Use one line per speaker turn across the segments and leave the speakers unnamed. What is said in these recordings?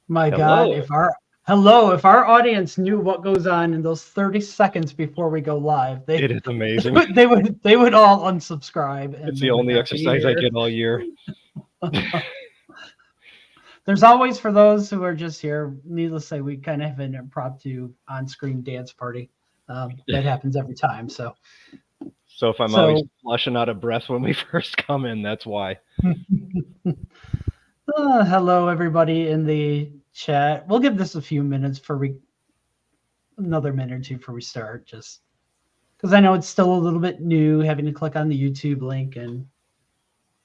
My God,
Hello.
if our audience knew what goes on in those 30 seconds before we go live,
It is amazing.
they would all unsubscribe
It's
and
the
they would
only
not be
exercise I
here.
get all year.
There's always, for those who are just here, needless to say, we kind of have an impromptu on-screen dance party. That happens every time.
So if I'm always
So
flushing out of breath when we first come in, that's why.
hello everybody in the chat. We'll give this a few minutes for another minute or two before we start, just because I know it's still a little bit new, having to click on the YouTube link and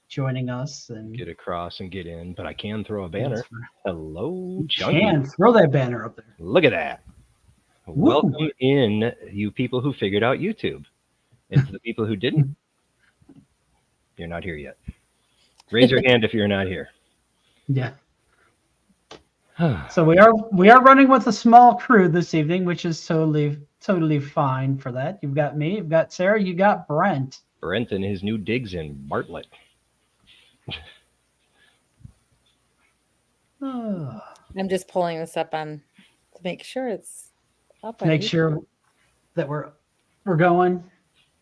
joining us. And
Get across and get in, but I can throw a
yes,
banner. Hello,
you
Junkies.
can throw that banner up there.
Look at that.
Woo!
Welcome in, you people who figured out YouTube. And to the people who didn't, you're not here yet. Raise your hand if you're not here.
Yeah. So we are running with a small crew this evening, which is totally fine for that. You've got me, you've got Sarah, you got Brent.
Brent and his new digs in Bartlett.
Oh,
I'm just pulling this up on to make sure it's up on
make
YouTube.
sure that we're going.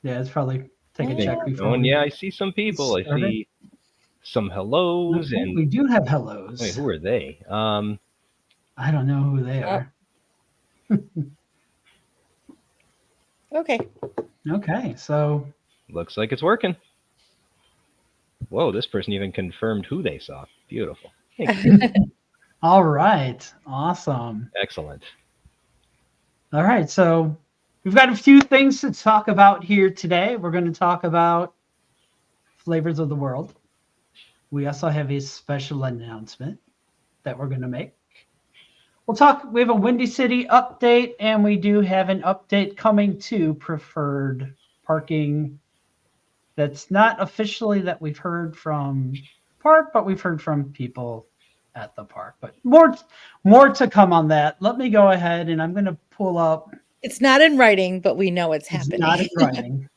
Yeah, it's probably take a
Thank
check
you.
before
Oh, and
we
yeah, I see some people. I
started.
see some hellos
Okay,
and
we do have
wait,
hellos.
who are they?
I don't know who they
Oh.
are.
Okay.
Okay, so
Looks like it's working. Whoa, this person even confirmed who they saw. Beautiful. Thank you.
all right, awesome.
Excellent.
All right, so we've got a few things to talk about here today. We're going to talk about flavors of the world. We also have a special announcement that we're going to make. We have a Windy City update, and we do have an update coming to preferred parking. That's not officially that we've heard from park, but we've heard from people at the park. But more to come on that. Let me go ahead and I'm going to pull up.
It's not in writing, but we know it's
It's not in
happening
writing.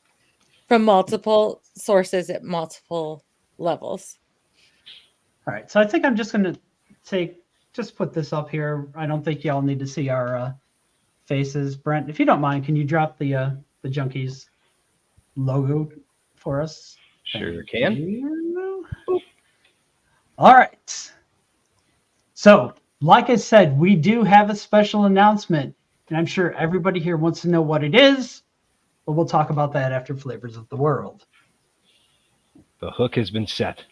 from multiple sources at multiple levels.
All right, so I think I'm just going to just put this up here. I don't think y'all need to see our faces. Brent, if you don't mind, can you drop the Junkies logo for us?
Sure
Thank
can.
you. All right. So, like I said, we do have a special announcement, and I'm sure everybody here wants to know what it is, but we'll talk about that after Flavors of the World.
The hook has been set.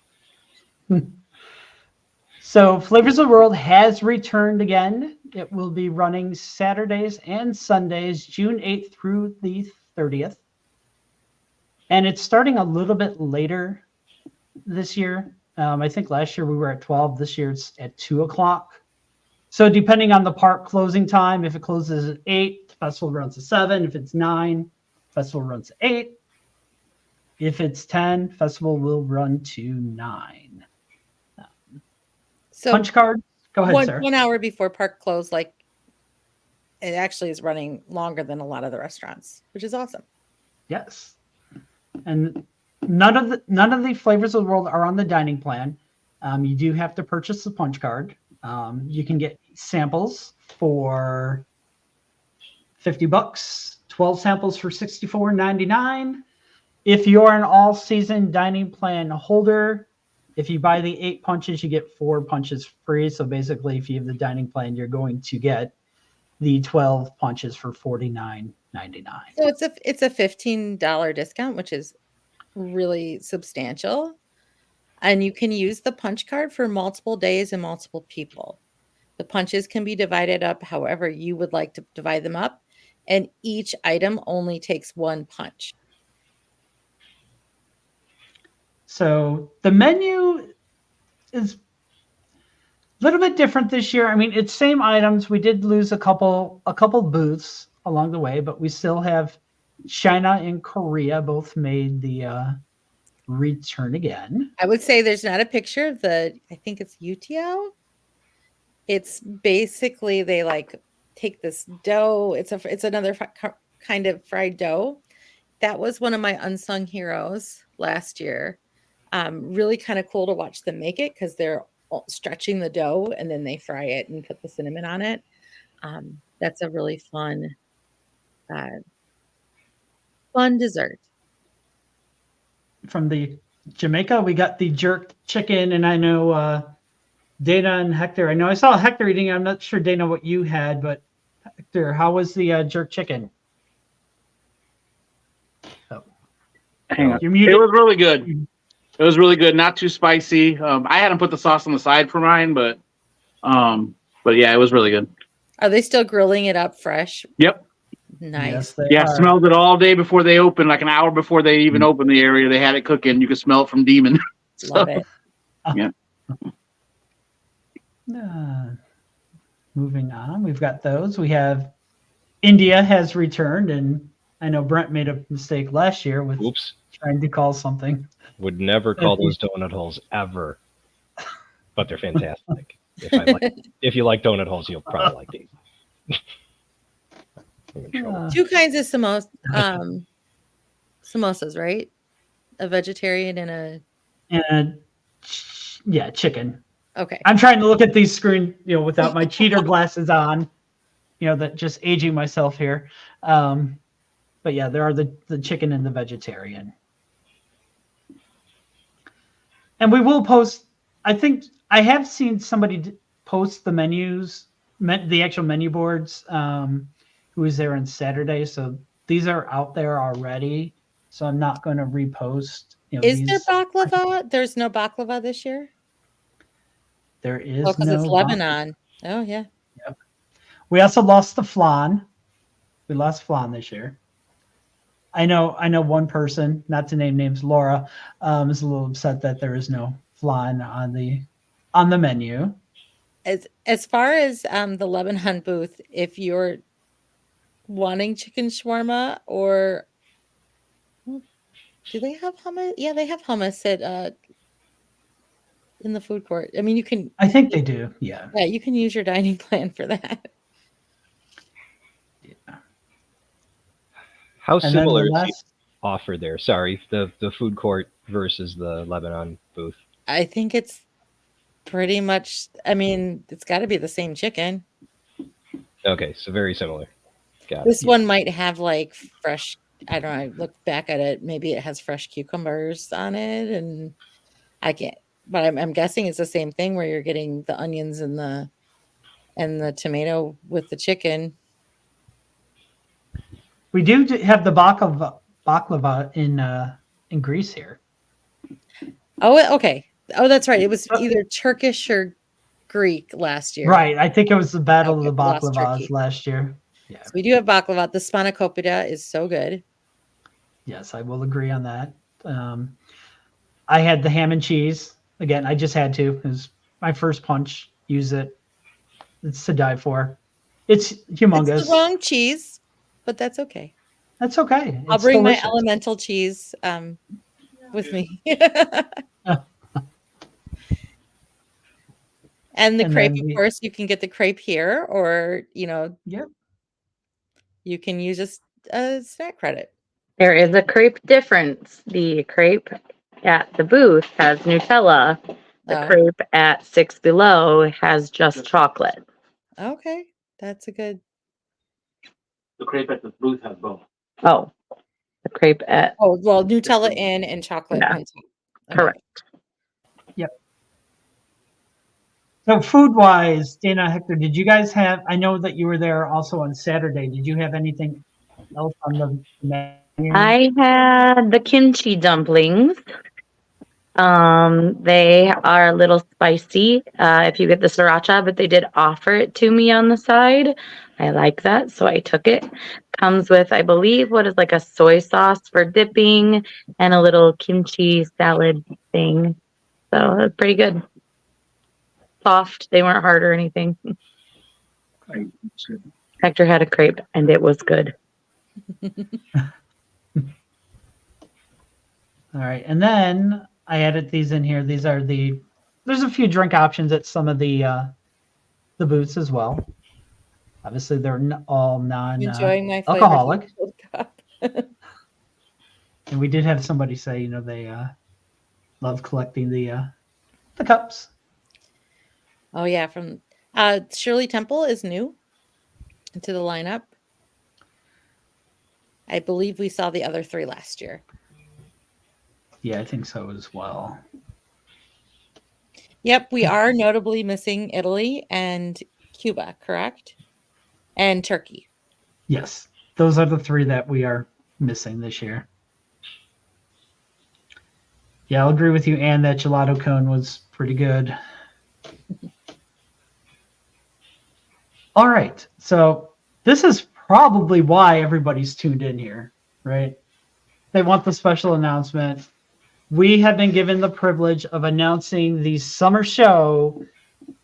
So, Flavors of the World has returned again. It will be running Saturdays and Sundays, June 8th through the 30th. And it's starting a little bit later this year. I think last year we were at 12. This year it's at 2 o'clock. So depending on the park closing time, if it closes at 8, the festival runs at 7. If it's 9, festival runs at 8. If it's 10, festival will run to 9.
So
Punch card. Go ahead, Sarah.
1 hour before park close, like it actually is running longer than a lot of the restaurants, which is awesome.
Yes. And none of the flavors of the world are on the dining plan. You do have to purchase the punch card. You can get samples for $50, 12 samples for $64.99. If you're an all-season dining plan holder, if you buy the 8 punches, you get 4 punches free. So basically, if you have the dining plan, you're going to get the 12 punches for $49.99.
So it's a $15 discount, which is really substantial. And you can use the punch card for multiple days and multiple people. The punches can be divided up however you would like to divide them up, and each item only takes 1 punch.
So the menu is a little bit different this year. I mean, it's same items. We did lose a couple booths along the way, but we still have China and Korea both made the return again.
I would say there's not a picture of I think it's Utiao. It's basically they like take this dough. It's another kind of fried dough. That was one of my unsung heroes last year. Really kind of cool to watch them make it because they're stretching the dough, and then they fry it and put the cinnamon on it. That's a really uh, fun dessert.
From the Jamaica, we got the jerk chicken, and I know Dana and Hector. I know I saw Hector eating. I'm not sure, Dana, what you had, but Hector, how was the jerk chicken? Oh.
Hang on.
You're muted.
It was really good. It was really good. Not too spicy. I hadn't put the sauce on the side for mine, but yeah, it was really good.
Are they still grilling it up fresh?
Yep.
Nice.
Yes, they
Yeah,
are.
smelled it all day before they opened, like an hour before they even opened the area. They had it cooking. You could smell it from Demon.
Love it.
Yeah.
Moving on, we've got those. We have India has returned, and I know Brent made a mistake last year with
Oops.
trying to call something.
Would never call those donut holes ever. But they're fantastic. If you like donut holes, you'll probably like these. I'm in trouble.
Two kinds of samosas, right? A vegetarian and
yeah, chicken.
okay.
I'm trying to look at these screen, without my cheater glasses on, that just aging myself here. But yeah, there are the chicken and the vegetarian. And we will post, I think I have seen somebody post the menus, the actual menu boards, who was there on Saturday. So these are out there already. So I'm not going to repost.
Is there baklava? There's no baklava this year?
There is
because
no
it's Lebanon. Oh, yeah.
Yep. We also lost the flan. We lost flan this year. I know one person, not to name names, Laura, is a little upset that there is no flan on the menu.
As far as the Lebanon booth, if you're wanting chicken shawarma, or do they have hummus? Yeah, they have hummus at in the food court. I mean, you can.
I think they do. Yeah.
Yeah, you can use your dining plan for that.
Yeah.
How
And then
similar
the
is the
last,
offer there? Sorry, the food court versus the Lebanon booth.
I think it's pretty much. I mean, it's got to be the same chicken.
Okay, so very similar. Got
This
it.
one might have like fresh. I don't know. I look back at it. Maybe it has fresh cucumbers on it, and I can't. But I'm guessing it's the same thing where you're getting the onions and the tomato with the chicken.
we do have the baklava in Greece here.
Oh, okay. Oh, that's right. It was either Turkish or Greek last year.
Right. I think it was the Battle of the
lost
Baklavas
Turkey.
last year. Yeah.
So we do have baklava. The spanakopita is so good.
Yes, I will agree on that. I had the ham and cheese. Again, I just had to. It was my first punch. Use it. It's to die for. It's humongous.
It's the wrong cheese, but that's okay.
That's okay.
I'll
It's
bring
delicious.
my elemental cheese with me. And the crepe, of course, you can get the crepe here, or
Yep.
you can use a snack credit.
There is a crepe difference. The crepe at the booth has Nutella. The crepe at Six Below has just chocolate.
Okay, that's a good.
The crepe at the booth has both.
Oh, the crepe at
Oh, well, Nutella in and chocolate
Yeah.
on top. Okay.
correct.
So food-wise, Dana, Hector, did you guys have? I know that you were there also on Saturday. Did you have anything else on the menu?
I had the kimchi dumplings. They are a little spicy if you get the sriracha, but they did offer it to me on the side. I like that, so I took it. Comes with, I believe, what is like a soy sauce for dipping and a little kimchi salad thing. So it's pretty good. Soft. They weren't hard or anything. Hector had a crepe and it was good.
All right, and then I added these in here. These are there's a few drink options at some of the booths as well. Obviously, they're all
Enjoying my
alcoholic.
flavored cup.
And we did have somebody say, they love collecting the cups.
Oh yeah, from Shirley Temple is new to the lineup. I believe we saw the other 3 last year.
Yeah, I think so as well.
Yep, we are notably missing Italy and Cuba, correct? And Turkey.
Yes, those are the 3 that we are missing this year. Yeah, I'll agree with you, Anne, that gelato cone was pretty good. All right, so this is probably why everybody's tuned in here, right? They want the special announcement. We have been given the privilege of announcing the summer show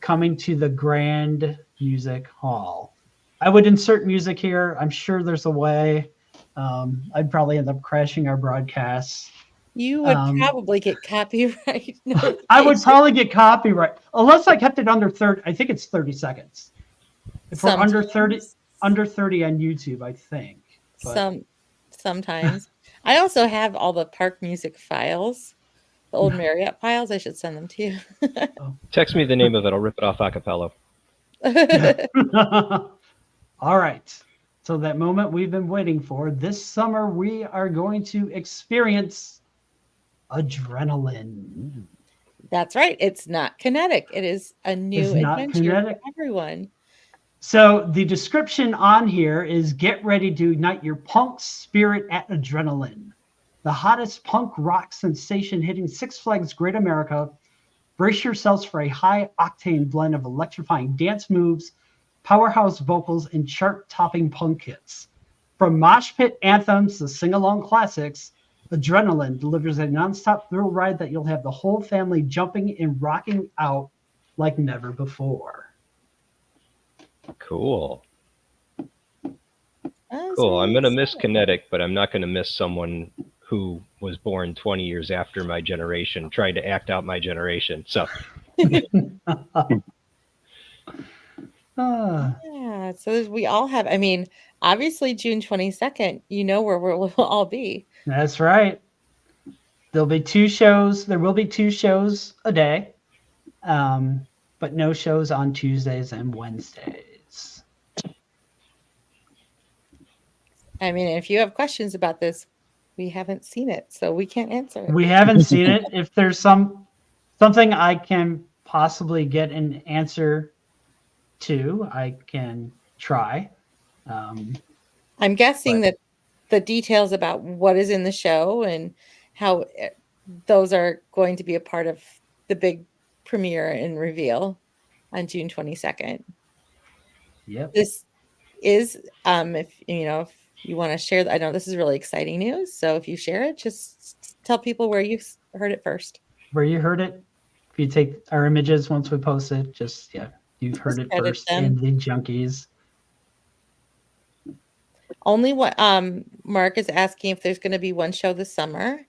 coming to the Grand Music Hall. I would insert music here. I'm sure there's a way. I'd probably end up crashing our broadcasts.
You would probably get copyright notification.
I would probably get copyright unless I kept it under 30. I think it's 30 seconds. If we're under 30 on YouTube, I think. But
Sometimes. I also have all the park music files, the old Marriott files. I should send them to you.
Text me the name of it. I'll rip it off a cappella.
All right. So that moment we've been waiting for. This summer we are going to experience adrenaline.
That's right. It's not kinetic. It is a new adventure for everyone.
So the description on here is get ready to ignite your punk spirit at adrenaline. The hottest punk rock sensation hitting Six Flags Great America. Brace yourselves for a high-octane blend of electrifying dance moves, powerhouse vocals, and chart-topping punk hits. From mosh pit anthems to sing-along classics, Adrenaline delivers a nonstop thrill ride that you'll have the whole family jumping and rocking out like never before.
Cool.
That's
Cool. I'm
really
going to miss
exciting.
kinetic, but I'm not going to miss someone who was born 20 years after my generation, trying to act out my generation. So
Yeah, so we all have, I mean, obviously June 22nd, you know where we'll all be.
That's right. There'll be 2 shows. There will be 2 shows a day, but no shows on Tuesdays and Wednesdays.
I mean, if you have questions about this, we haven't seen it, so we can't answer it.
We haven't seen it. If there's something I can possibly get an answer to, I can try.
I'm guessing that the details about what is in the show and how those are going to be a part of the big premiere and reveal on June 22nd.
Yep.
This is, if you want to share, I know this is really exciting news. So if you share it, just tell people where you heard it first.
Where you heard it. If you take our images once we post it, you've heard it first in the Junkies.
Only what Mark is asking if there's going to be one show this summer.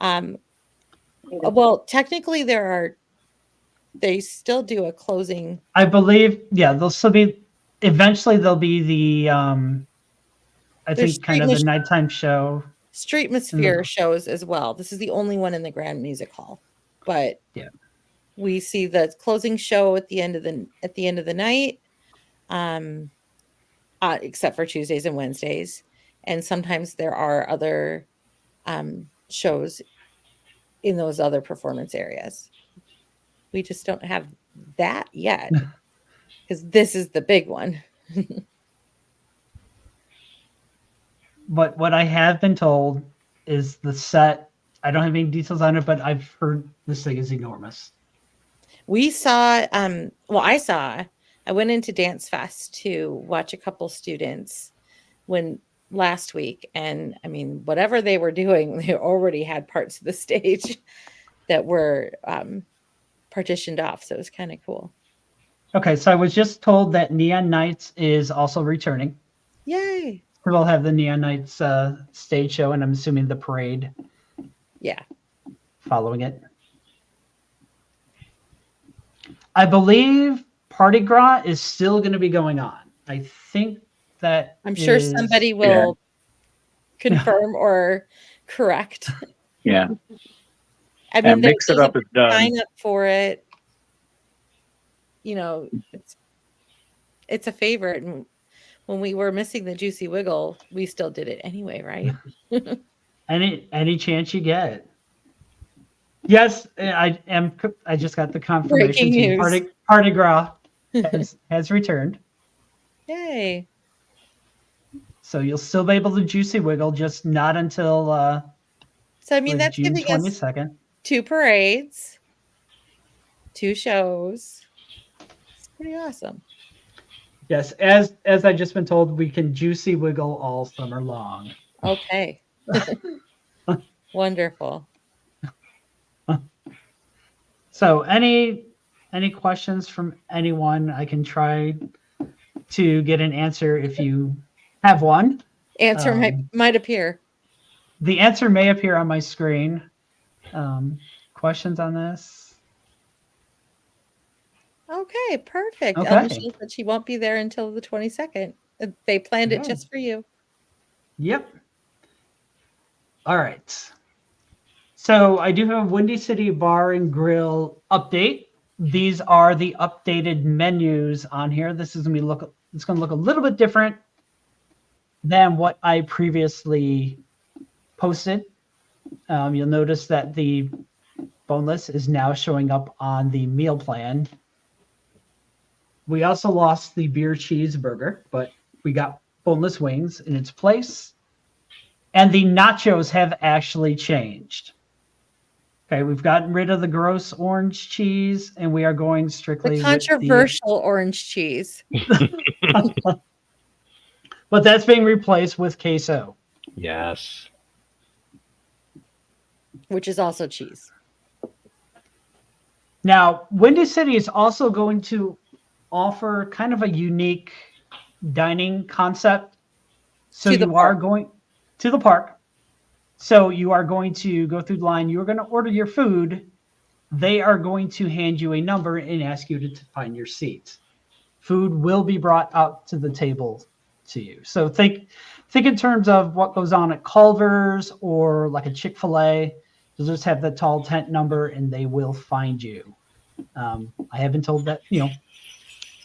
Well, technically they still do a closing.
I believe, they'll still be. Eventually, there'll be the I think kind of the nighttime show.
Streetmosphere shows as well. This is the only one in the Grand Music Hall, but we see the closing show at the end of the night, except for Tuesdays and Wednesdays, and sometimes there are other shows in those other performance areas. We just don't have that yet because this is the big one.
But what I have been told is the set. I don't have any details on it, but I've heard this thing is enormous.
We saw, I went into Dance Fest to watch a couple students last week. And I mean, whatever they were doing, they already had parts of the stage that were partitioned off. So it was kind of cool.
Okay. So I was just told that Neon Nights is also returning.
Yay.
We'll have the Neon Nights stage show, and I'm assuming the parade.
Yeah.
Following it. I believe Party Gras is still going to be going on. I think that
I'm sure somebody will confirm or correct.
Yeah.
I mean,
Mix It Up is done.
Sign up for it. it's a favorite, and when we were missing the Juicy Wiggle, we still did it anyway, right?
Any chance you get. Yes, I am. I just got the confirmation.
Breaking
Team
news.
Party Gras has returned,
Yay.
so you'll still be able to Juicy Wiggle, just not until
So I mean, that's
June
giving us
22nd.
2 parades, 2 shows. It's pretty awesome.
Yes, as I just been told, we can Juicy Wiggle all summer long.
Okay. Wonderful.
So any questions from anyone? I can try to get an answer if you have one.
Answer might appear.
The answer may appear on my screen. Questions on this?
Okay, perfect.
Okay.
Michelle said she won't be there until the 22nd. They planned it just for you.
Yep. All right. So I do have a Windy City Bar and Grill update. These are the updated menus on here. This is gonna be it's gonna look a little bit different than what I previously posted. You'll notice that the boneless is now showing up on the meal plan. We also lost the beer cheeseburger, but we got boneless wings in its place. And the nachos have actually changed. Okay, we've gotten rid of the gross orange cheese, and we are going strictly
The controversial orange cheese.
But that's being replaced with queso.
Yes.
Which is also cheese.
Now, Windy City is also going to offer kind of a unique dining concept. So
To the
you are
park.
going to the park. So you are going to go through the line. You're going to order your food. They are going to hand you a number and ask you to find your seat. Food will be brought out to the table to you. So think in terms of what goes on at Culver's or like a Chick-fil-A. You'll just have the tall tent number and they will find you. I have been told that,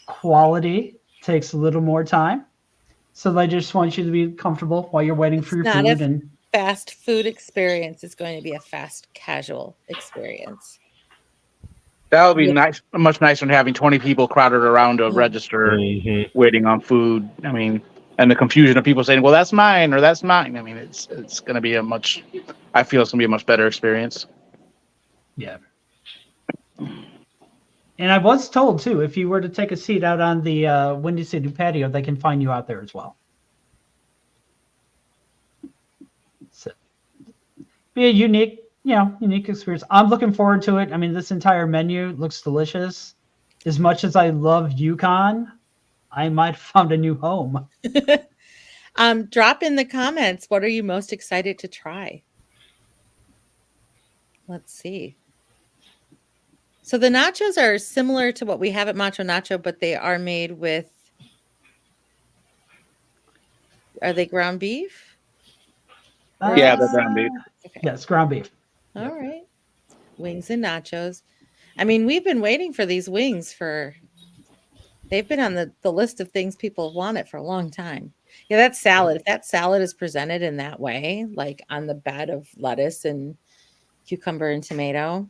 quality takes a little more time. So they just want you to be comfortable while you're waiting for your
not
food.
a-
And
Fast food experience is going to be a fast casual experience.
That would be nice, much nicer than having 20 people crowded around a register
Mhm.
waiting on food. I mean, and the confusion of people saying, "Well, that's mine," or "That's mine." I mean, it's going to be I feel it's going to be a much better experience.
yeah. And I was told too, if you were to take a seat out on the Windy City patio, they can find you out there as well. So, be a unique experience. I'm looking forward to it. I mean, this entire menu looks delicious. As much as I love Yukon, I might have found a new home.
Drop in the comments. What are you most excited to try? Let's see. So the nachos are similar to what we have at Macho Nacho, but they are made with. Are they ground beef?
Yeah, the ground beef.
Okay.
Yes, ground beef.
All
Yep.
right. Wings and nachos. I mean, we've been waiting for these wings they've been on the list of things people want it for a long time. Yeah, that salad. If that salad is presented in that way, like on the bed of lettuce and cucumber and tomato.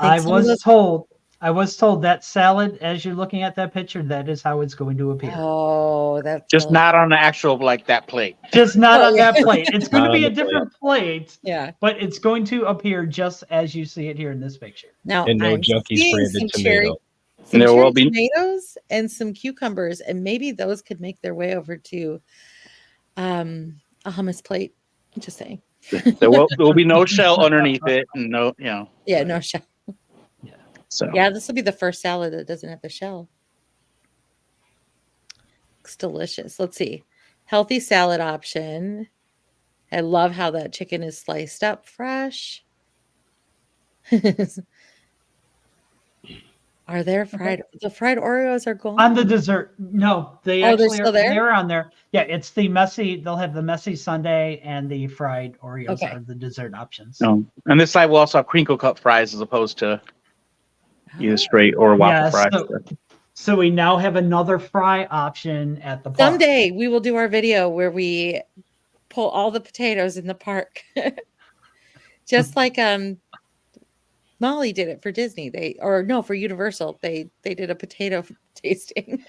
I was told that salad, as you're looking at that picture, that is how it's going to appear.
Oh, that's
Just not on the actual that plate.
Just not
Oh,
on
yeah.
that plate. It's going
Not
to be
on
a
the
different plate,
yeah.
but it's going to appear just as you see it here in this picture.
Now
And no
I'm
Junkies
seeing
branded
some
tomato.
some
There will
cherry
be-
tomatoes and some cucumbers, and maybe those could make their way over to a hummus plate. Just saying.
There will be no shell underneath it, and no,
Yeah, no shell.
So
Yeah, this will be the first salad that doesn't have the shell. Looks delicious. Let's see. Healthy salad option. I love how that chicken is sliced up fresh. Are there the fried Oreos are gone?
On the dessert, no, they
Oh, they're
actually
still there?
they're on there. Yeah, it's the messy. They'll have the messy sundae and the fried Oreos
Okay.
are the dessert options.
no. And this side will also have crinkle cut fries as opposed to either straight or waffle
Yes.
fry.
So we now have another fry option at the park.
Someday we will do our video where we pull all the potatoes in the park. Just like Molly did it for Disney. For Universal. They did a potato tasting.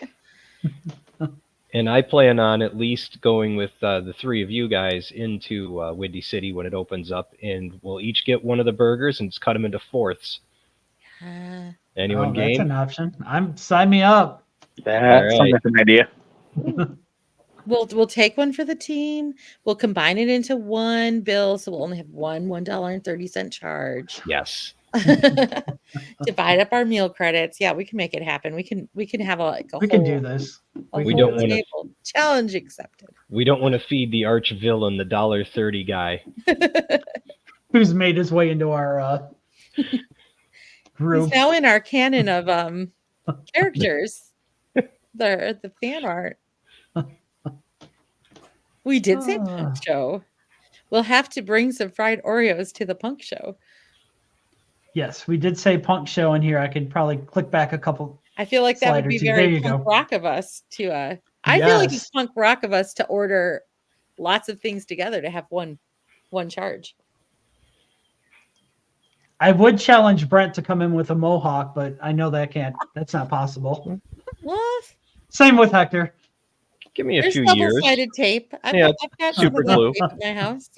And I plan on at least going with the three of you guys into Windy City when it opens up, and we'll each get one of the burgers and just cut them into fourths. Anyone
That's
game?
an option. Sign me up.
That
All
sounds
right.
like an idea.
We'll take one for the team. We'll combine it into one bill, so we'll only have one $1.30 charge.
Yes.
Divide up our meal credits. Yeah, we can make it happen. We can have
We can do this.
We don't wanna-
table. Challenge accepted.
We don't want to feed the arch villain, the $1.30 guy.
Who's made his way into our group?
He's now in our canon of characters. The fan art. We did say punk show. We'll have to bring some fried Oreos to the punk show.
Yes, we did say punk show in here. I could probably click back a couple.
I feel like that would be
Slider, there
very
you
punk
go.
rock of us to I feel like it's
Yes.
punk rock of us to order lots of things together to have one charge.
I would challenge Brent to come in with a mohawk, but I know that's not possible.
What?
Same with Hector.
Give me a
There's
few years.
double-sided tape. I've
Yeah,
got some
super
of that
glue.
tape at my house.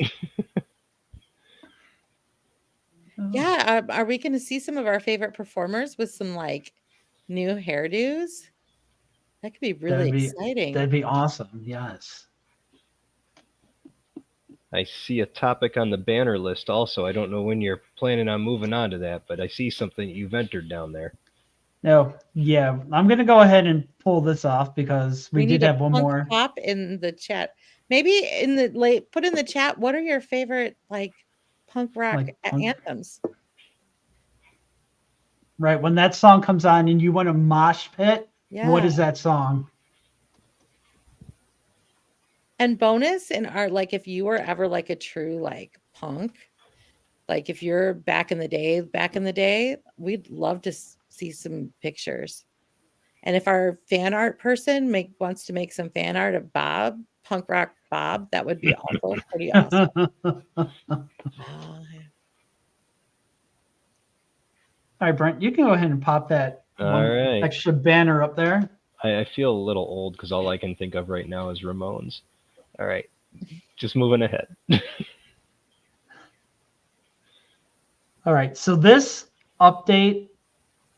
Yeah, are we going to see some of our favorite performers with some like new hairdos? That could be really exciting.
That'd be awesome. Yes.
I see a topic on the banner list also. I don't know when you're planning on moving on to that, but I see something you've entered down there.
No, yeah, I'm gonna go ahead and pull this off because we
need
did have
a
one
punk
more.
pop in the chat. Maybe put in the chat. What are your favorite like punk rock anthems?
Right when that song comes on and you want a mosh pit.
Yeah.
What is that song?
And bonus in our like if you were ever like a true like punk, like if you're back in the day, we'd love to see some pictures. And if our fan art person wants to make some fan art of Bob, punk rock Bob, that would be also pretty awesome.
All right, Brent, you can go ahead and pop that extra banner up there.
I feel a little old because all I can think of right now is Ramones. All right, just moving ahead.
All right, so this update,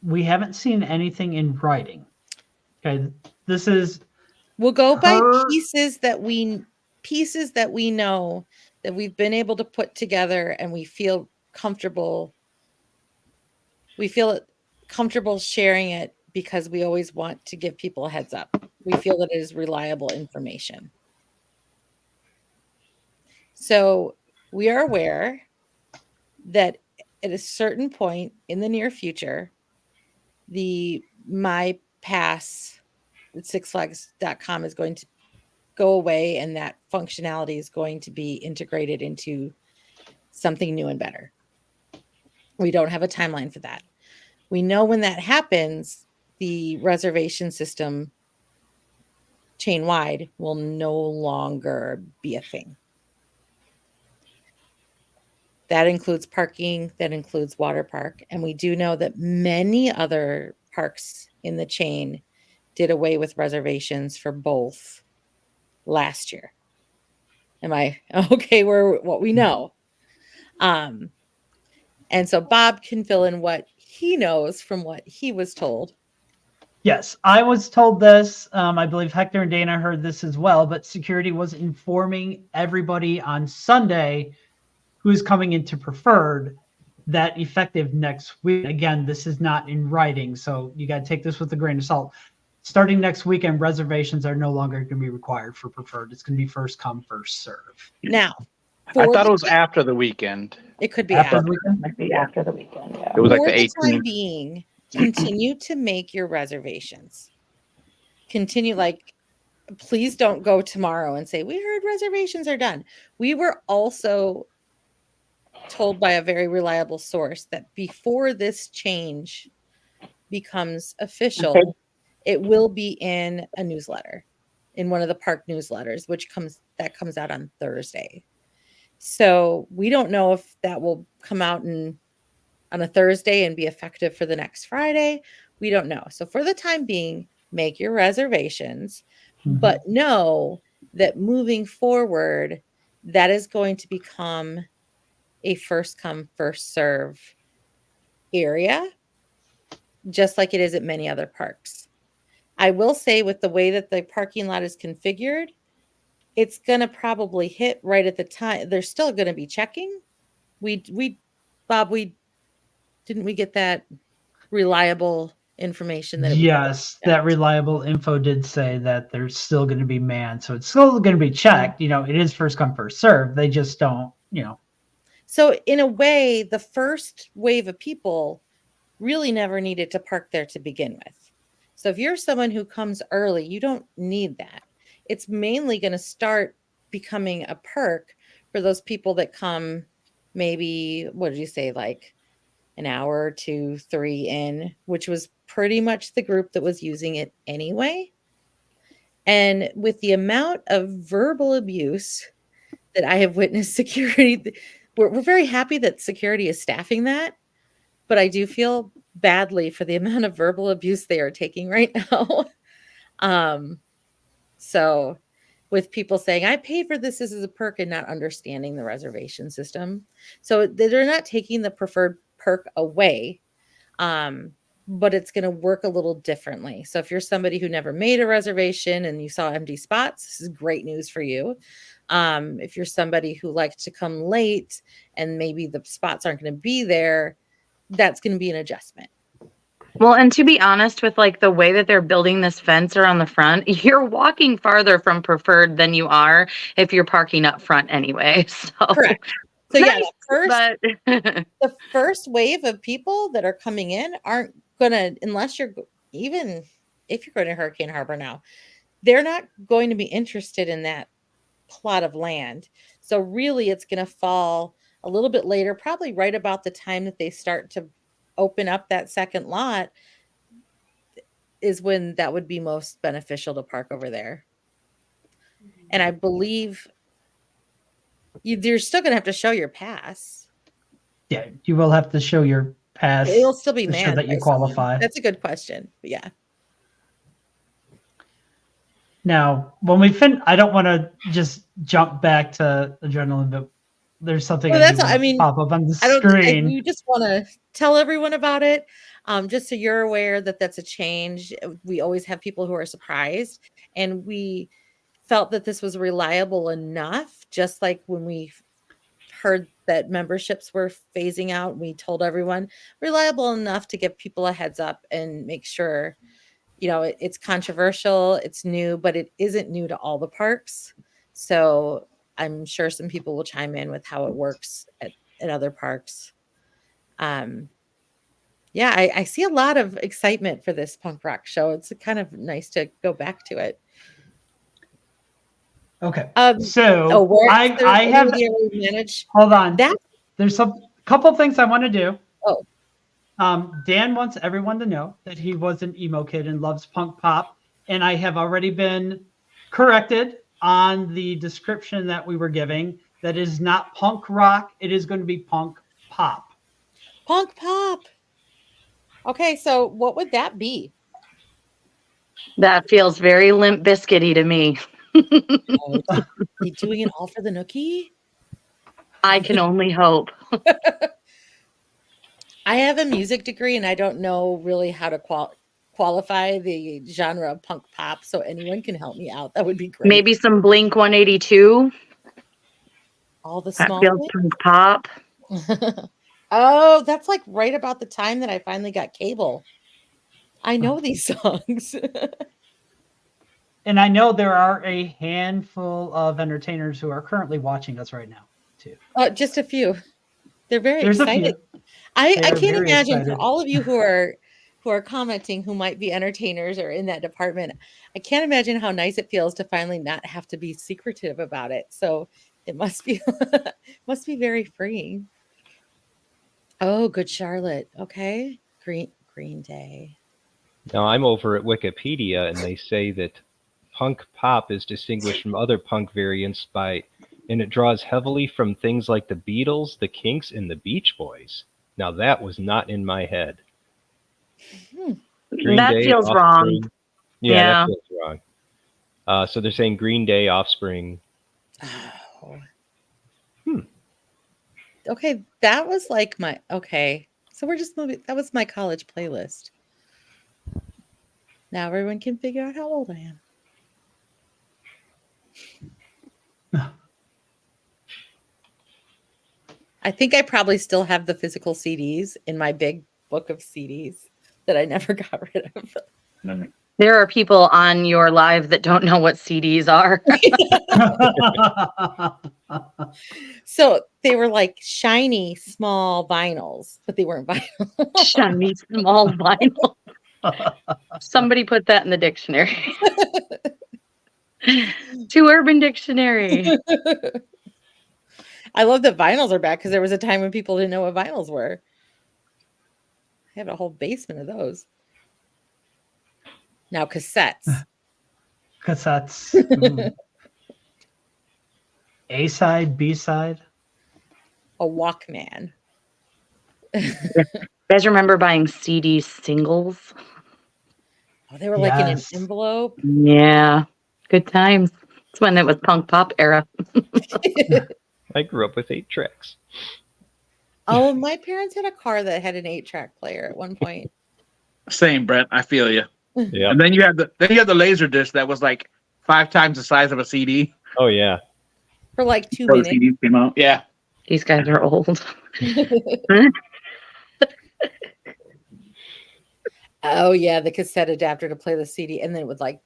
we haven't seen anything in writing. Okay, this is.
We'll go by pieces that we know that we've been able to put together, and we feel comfortable. We feel comfortable sharing it because we always want to give people a heads up. We feel that it is reliable information. So we are aware that at a certain point in the near future, the My Pass at sixflags.com is going to go away, and that functionality is going to be integrated into something new and better. We don't have a timeline for that. We know when that happens, the reservation system chain-wide will no longer be a thing. That includes parking, that includes water park. And we do know that many other parks in the chain did away with reservations for both last year. Am I okay? We're what we know. And so Bob can fill in what he knows from what he was told.
Yes, I was told this. I believe Hector and Dana heard this as well, but security was informing everybody on Sunday who is coming into Preferred that effective next week. Again, this is not in writing, so you got to take this with a grain of salt. Starting next weekend, reservations are no longer going to be required for Preferred. It's going to be first come, first serve.
Now,
I thought it was after the weekend.
It could be
After
after.
the weekend?
Might be after the weekend. Yeah.
It was like
For
the
the time
18th.
being, continue to make your reservations. Continue, like, please don't go tomorrow and say, we heard reservations are done. We were also told by a very reliable source that before this change becomes official, it will be in a newsletter, in one of the park newsletters, which comes out on Thursday. So we don't know if that will come out on a Thursday and be effective for the next Friday. We don't know. So for the time being, make your reservations, but know that moving forward, that is going to become a first come, first serve area, just like it is at many other parks. I will say, with the way that the parking lot is configured, it's going to probably hit right at the time. They're still going to be checking. Bob, didn't we get that reliable information that it was?
Yes, that reliable info did say that there's still going to be manned, so it's still going to be checked. You know, it is first come, first serve. They just don't,
So in a way, the first wave of people really never needed to park there to begin with. So if you're someone who comes early, you don't need that. It's mainly going to start becoming a perk for those people that come maybe, what did you say, like an hour, 2, 3 in, which was pretty much the group that was using it anyway. And with the amount of verbal abuse that I have witnessed, security, we're very happy that security is staffing that, but I do feel badly for the amount of verbal abuse they are taking right now. So with people saying, I paid for this as a perk, and not understanding the reservation system. So they're not taking the preferred perk away, but it's going to work a little differently. So if you're somebody who never made a reservation and you saw empty spots, this is great news for you. If you're somebody who likes to come late and maybe the spots aren't going to be there, that's going to be an adjustment.
Well, and to be honest, with like the way that they're building this fence around the front, you're walking farther from preferred than you are if you're parking up front anyway. So
correct. So
nice,
yeah,
but
the first wave of people that are coming in aren't gonna, unless you're, even if you're going to Hurricane Harbor now, they're not going to be interested in that plot of land. So really it's going to fall a little bit later, probably right about the time that they start to open up that second lot is when that would be most beneficial to park over there. And I believe you're still going to have to show your pass.
Yeah, you will have to show your pass.
It'll still be
to show
manned
that you
by someone.
qualify.
That's a good question. But yeah.
Now, when we I don't want to just jump back to adrenaline, but there's something
Well,
I
that's,
do want
I mean,
to pop up on the
I don't think
screen.
you just want to tell everyone about it. Just so you're aware that that's a change. We always have people who are surprised, and we felt that this was reliable enough. Just like when we heard that memberships were phasing out, we told everyone reliable enough to give people a heads up and make sure, it's controversial, it's new, but it isn't new to all the parks. So I'm sure some people will chime in with how it works at other parks. Yeah, I see a lot of excitement for this punk rock show. It's kind of nice to go back to it.
Okay.
So
I have
manage.
Hold on.
That.
There's a couple things I want to do.
Oh.
Dan wants everyone to know that he was an emo kid and loves punk pop, and I have already been corrected on the description that we were giving. That is not punk rock. It is going to be punk pop.
Punk pop. Okay, so what would that be?
That feels very Limp Biscuity to me.
Oh, are you doing it all for the nookie?
I can only hope.
I have a music degree, and I don't know really how to qualify the genre of punk pop, so anyone can help me out. That would be great.
Maybe some Blink 182.
All the small
that feels punk pop.
Oh, that's like right about the time that I finally got cable. I know these songs.
And I know there are a handful of entertainers who are currently watching us right now, too.
Just a few. They're very
There's
excited. I can't imagine
excited.
for all of you who are commenting who might be entertainers or in that department. I can't imagine how nice it feels to finally not have to be secretive about it. So it must be very freeing. Oh, good Charlotte. Okay. Green Day.
Now I'm over at Wikipedia, and they say that punk pop is distinguished from other punk variants and it draws heavily from things like the Beatles, the Kinks, and the Beach Boys. Now that was not in my head. Green
That
Day,
feels wrong.
Offspring. Yeah,
Yeah.
that feels wrong. So they're saying Green Day, Offspring.
Oh. Okay, that was like my okay. So we're just moving. That was my college playlist. Now everyone can figure out how old I am. I think I probably still have the physical CDs in my big book of CDs that I never got rid of.
There are people on your live that don't know what CDs are.
So they were like shiny, small vinyls, but they weren't vinyl.
Shiny small vinyl. Somebody put that in the dictionary. To Urban Dictionary.
I love that vinyls are back because there was a time when people didn't know what vinyls were. I have a whole basement of those. Now cassettes.
Cassettes. Ooh. A side, B side.
A Walkman.
You guys remember buying CD singles?
Oh, they were like in an
Yes.
envelope.
Yeah. Good times. It's when it was punk pop era.
I grew up with 8 tracks.
Oh, my parents had a car that had an 8-track player at one point.
Same, Brett. I feel you.
Yeah.
And then you had the laser disc that was like 5 times the size of a CD.
Oh yeah.
For like 2
Before the
minutes.
CDs came out. Yeah.
These guys are old.
Oh yeah, the cassette adapter to play the CD, and then it would like,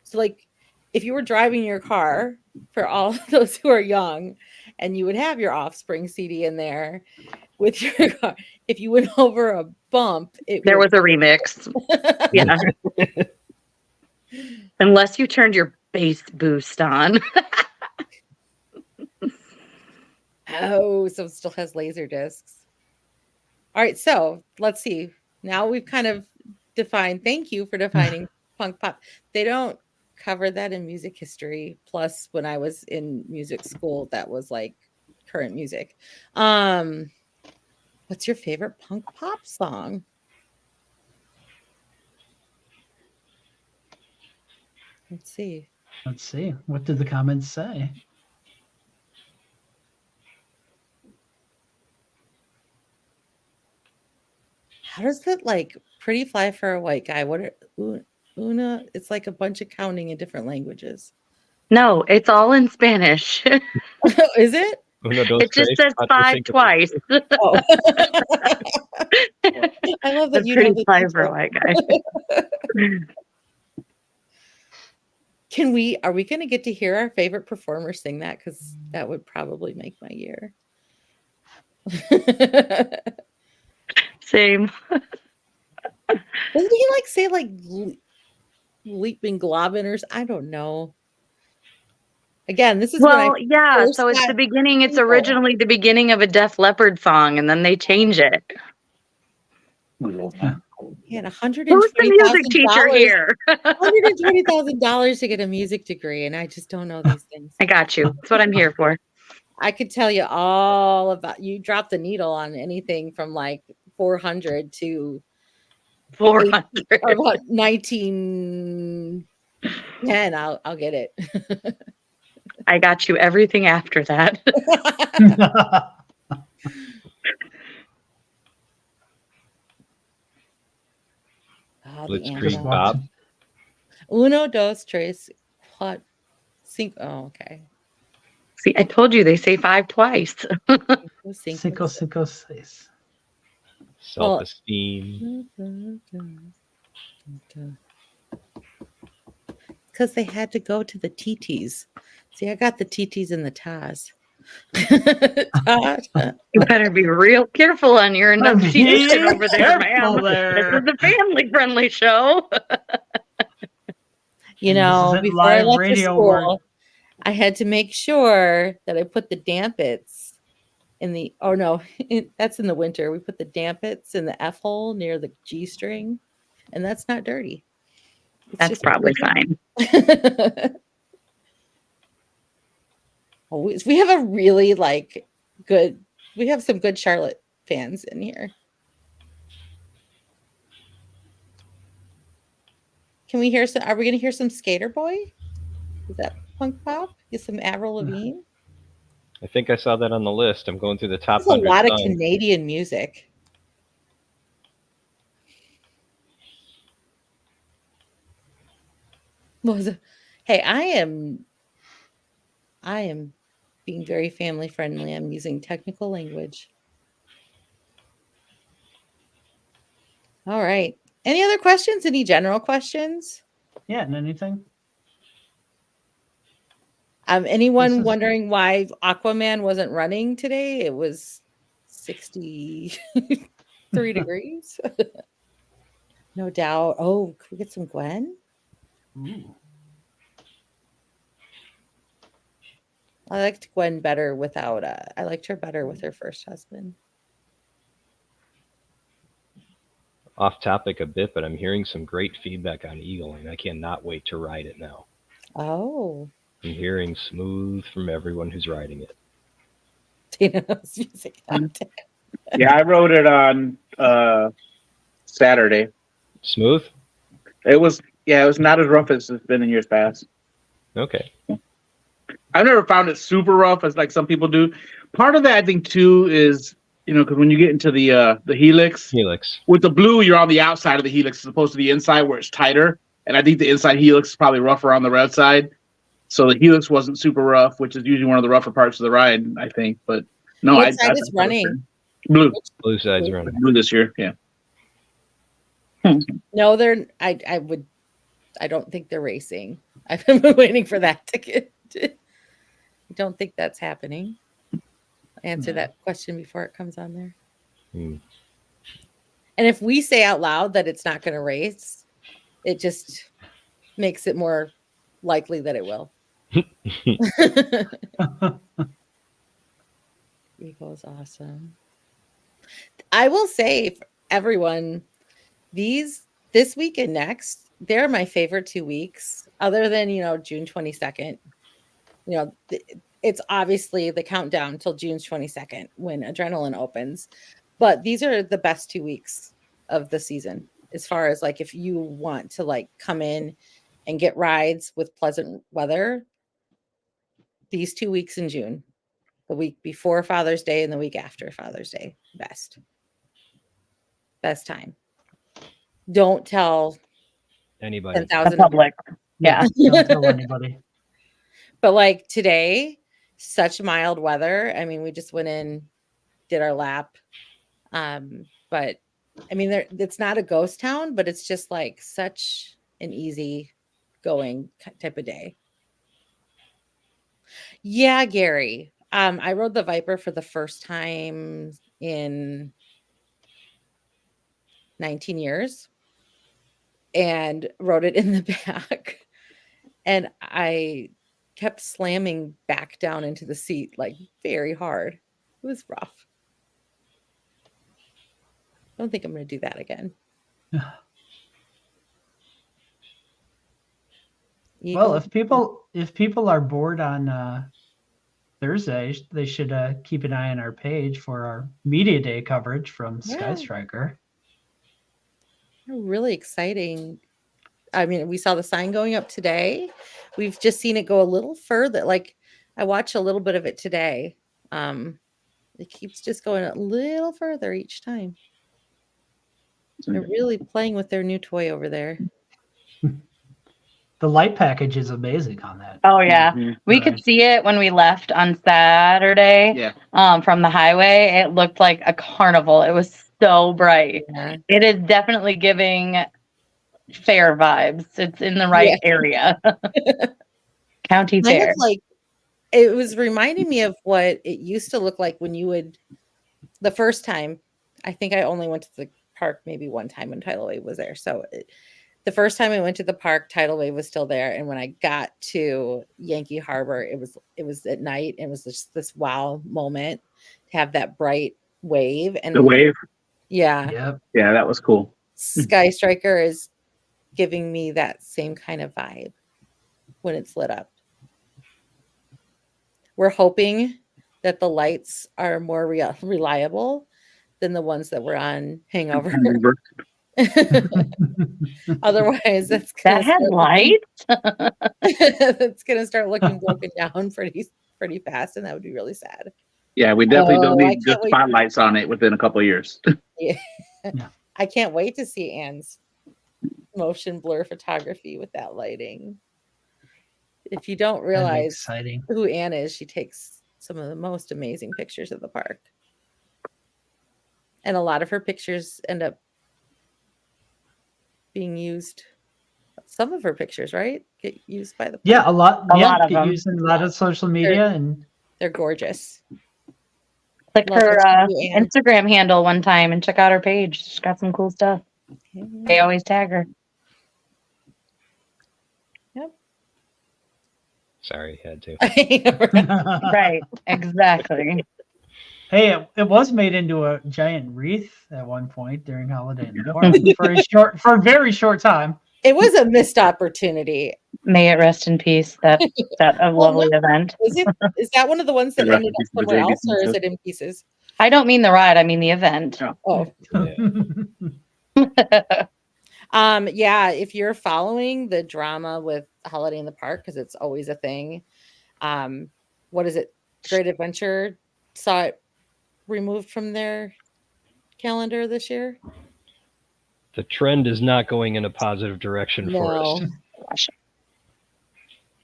so like, if you were driving your car, for all those who are young, and you would have your Offspring CD in there with your car, if you went over a bump,
There was a remix. Yeah. Unless you turned your bass boost on.
Oh, so it still has laser discs. All right, so let's see. Now we've kind of defined. Thank you for defining punk pop. They don't cover that in music history. Plus, when I was in music school, that was like current music. What's your favorite punk pop song? Let's see.
Let's see. What did the comments say?
How does that like pretty fly for a white guy? What are Una? It's like a bunch of counting in different languages.
No, it's all in Spanish.
Is it?
Uno, dos,
It just
tres,
says
cuatro,
5
cinco,
twice.
Oh. I love that
That's
you know
pretty
the
fly for a
details.
white guy.
Are we going to get to hear our favorite performer sing that? Because that would probably make my year.
Same.
Doesn't he like say like leaping globiners? I don't know. Again, this is when I
yeah.
first
So it's
got
the beginning. It's
people.
originally the beginning of a Def Leppard song, and then they change it.
He had
Who's the music teacher here?
$120,000 to get a music degree, and I just don't know these things.
I got you. That's what I'm here for.
I could tell you all about. You drop the needle on anything from like 400 to
400.
about 1910. I'll get it.
I got you everything after that.
Blitzkrieg Bob.
Uno, dos, tres, cuatro, cinco. Oh, okay.
See, I told you they say 5 twice.
Cinco, cinco, seis.
Self-esteem.
Because they had to go to the TTs. See, I got the TTs and the TAs.
You better be real careful on your enunciation over there, ma'am.
There.
This is a family-friendly show.
You know, before I left for school,
work.
I had to make sure that I put the dampits in the that's in the winter. We put the dampets in the F hole near the G string, and that's not dirty. It's
That's
just
probably fine.
We have a really good. We have some good Charlotte fans in here. Can we hear some? Are we going to hear some Skater Boy? Is that Punk Pop? Get some Avril Lavigne?
I think I saw that on the list. I'm going through the top
There's a
100
lot of
songs.
Canadian music. Hey, I am being very family friendly. I'm using technical language. All right. Any other questions? Any general questions?
Yeah, and anything?
Anyone wondering why Aquaman wasn't running today? It was 63 degrees. No doubt. Oh, can we get some Gwen?
Ooh.
I liked Gwen better without I liked her better with her first husband.
Off topic a bit, but I'm hearing some great feedback on Eagle, and I cannot wait to ride it now.
Oh.
I'm hearing smooth from everyone who's riding it.
Tina's music content.
Yeah, I rode it on Saturday.
Smooth?
It was not as rough as it's been in years past.
Okay.
I've never found it super rough as like some people do. Part of that, I think, too, is because when you get into the helix with the blue, you're on the outside of the helix as opposed to the inside where it's tighter. And I think the inside helix is probably rougher on the red side. So the helix wasn't super rough, which is usually one of the rougher parts of the ride, I think. But no,
What side is running?
Blue.
Blue side's running.
Blue this year, yeah.
No, they're. I don't think they're racing. I've been waiting for that ticket. I don't think that's happening. Answer that question before it comes on there. And if we say out loud that it's not going to race, it just makes it more likely that it will. Eagle is awesome. I will say for everyone, this week and next, they're my favorite 2 weeks, other than June 22nd. It's obviously the countdown till June 22nd when Adrenaline opens, but these are the best 2 weeks of the season as far as if you want to come in and get rides with pleasant weather. These 2 weeks in June, the week before Father's Day and the week after Father's Day, best time. Don't tell
anybody.
10,000
public. Yeah.
Don't tell anybody.
But today, such mild weather. I mean, we just went in, did our lap. But I mean, it's not a ghost town, but it's just such an easy going type of day. Yeah, Gary. I rode the Viper for the first time in 19 years and rode it in the back. And I kept slamming back down into the seat very hard. It was rough. I don't think I'm going to do that again.
Well, if people are bored on Thursday, they should keep an eye on our page for our media day coverage from Sky Striker.
Really exciting. I mean, we saw the sign going up today. We've just seen it go a little further. I watched a little bit of it today. It keeps just going a little further each time. They're really playing with their new toy over there.
The light package is amazing on that.
Oh yeah, we could see it when we left on Saturday.
Yeah.
From the highway, it looked like a carnival. It was so bright.
Yeah.
It is definitely giving fair vibes. It's in the right area. County fair.
It was reminding me of what it used to look like when you would. The first time, I think I only went to the park maybe one time when Tidal Wave was there. So the first time I went to the park, Tidal Wave was still there, and when I got to Yankee Harbor, it was at night. It was just this wow moment. have that bright wave. And
The wave.
Yeah.
Yep.
Yeah, that was cool.
Sky Striker is giving me that same kind of vibe when it's lit up. We're hoping that the lights are more reliable than the ones that were on Hangover. Otherwise, that's
That had lights.
It's gonna start looking broken down pretty fast, and that would be really sad.
Yeah, we definitely don't
I
need good
can't wait.
spotlights on it within a couple of years.
Yeah.
Yeah.
I can't wait to see Anne's motion blur photography with that lighting. If you don't
That'd be
realize
exciting.
who Anne is, she takes some of the most amazing pictures of the park. And a lot of her pictures end up being used. Some of her pictures, right? Get used by the park.
Yeah, a lot.
A
Yeah,
lot of
get
them.
used in a lot of social media, and
They're gorgeous.
Click
Love
her
those too, Anne.
Instagram handle one time and check out her page. She's got some cool stuff.
Okay.
They always tag her.
Yep.
Sorry, had to.
Right, exactly.
Hey, it was made into a giant wreath at one point during Holiday in the Park for a very short time.
It was a missed opportunity.
May it rest in peace. That a lovely event.
Is that one of the ones that ended up somewhere else, or is it in pieces?
I don't mean the ride. I mean the event.
Oh. Yeah, if you're following the drama with Holiday in the Park, because it's always a thing. What is it? Great Adventure saw it removed from their calendar this year.
The trend is not going in a positive direction for us.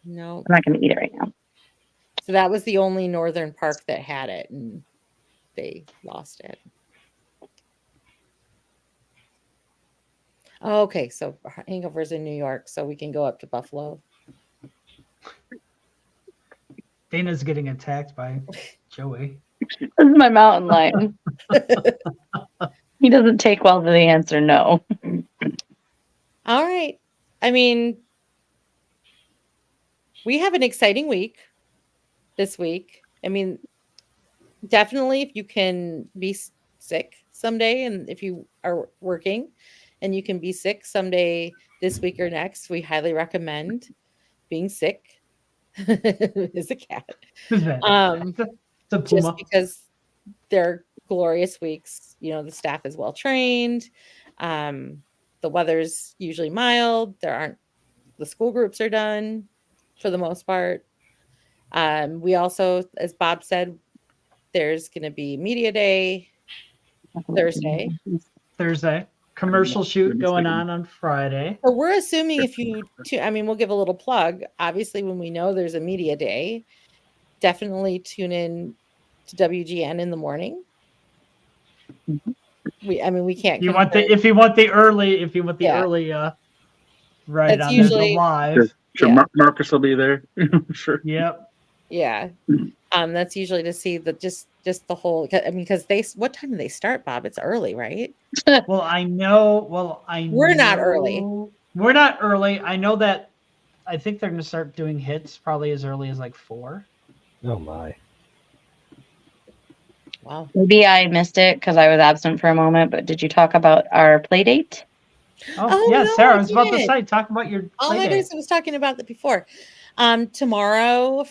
No.
I'm not going to eat it right now.
So that was the only northern park that had it, and they lost it. Okay, so Hangover's in New York, so we can go up to Buffalo.
Dana's getting attacked by Joey.
This is my mountain lion. He doesn't take well to the answer no.
All right. I mean, we have an exciting week this week. I mean, definitely if you can be sick someday, and if you are working and you can be sick someday this week or next, we highly recommend being sick. Is a cat.
It's a puma.
Just because they're glorious weeks. You know, the staff is well trained. The weather's usually mild. The school groups are done for the most part. We also, as Bob said, there's going to be media day Thursday.
Commercial shoot going on Friday.
So we're assuming we'll give a little plug. Obviously, when we know there's a media day, definitely tune in to WGN in the morning. We can't.
If you want the early right
That's
on
usually
the live.
Sure, Marcus will be there. Sure.
Yep.
Yeah. That's usually to see just the whole. I mean, because what time do they start, Bob? It's early, right?
Well, I know. We're
not early.
We're not early. I know that. I think they're going to start doing hits probably as early as like 4.
Oh my!
Wow.
Maybe I missed it because I was absent for a moment. But did you talk about our play date?
Oh yeah,
no,
Sarah, I was about to say, talk about your.
Oh my goodness, I was talking about that before. Tomorrow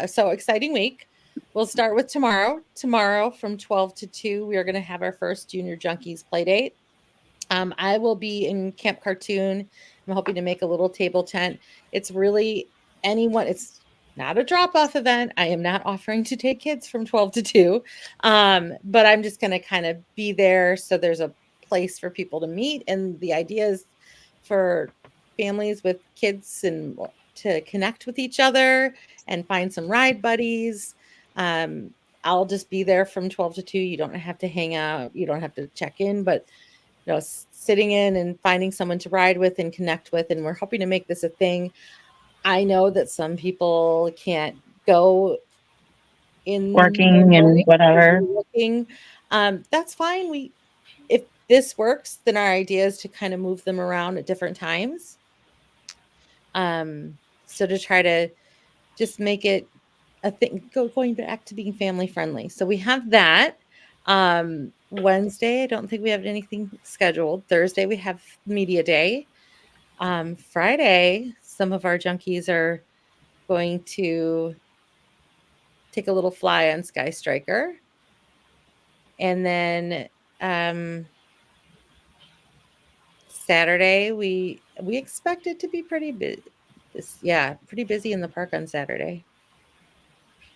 so exciting week. We'll start with tomorrow. Tomorrow from 12 to 2, we are going to have our first Junior Junkies play date. I will be in Camp Cartoon. I'm hoping to make a little table tent. It's really anyone. It's not a drop-off event. I am not offering to take kids from 12 to 2. But I'm just going to kind of be there. So there's a place for people to meet. And the idea is for families with kids and to connect with each other and find some ride buddies. I'll just be there from 12 to 2. You don't have to hang out. You don't have to check in, but sitting in and finding someone to ride with and connect with. And we're hoping to make this a thing. I know that some people can't go in
working and whatever.
That's fine. If this works, then our idea is to kind of move them around at different times. So to try to just make it going back to being family friendly. So we have that. Wednesday, I don't think we have anything scheduled. Thursday, we have media day. Friday, some of our junkies are going to take a little fly on Sky Striker. And then Saturday, we expect it to be pretty busy. Pretty busy in the park on Saturday.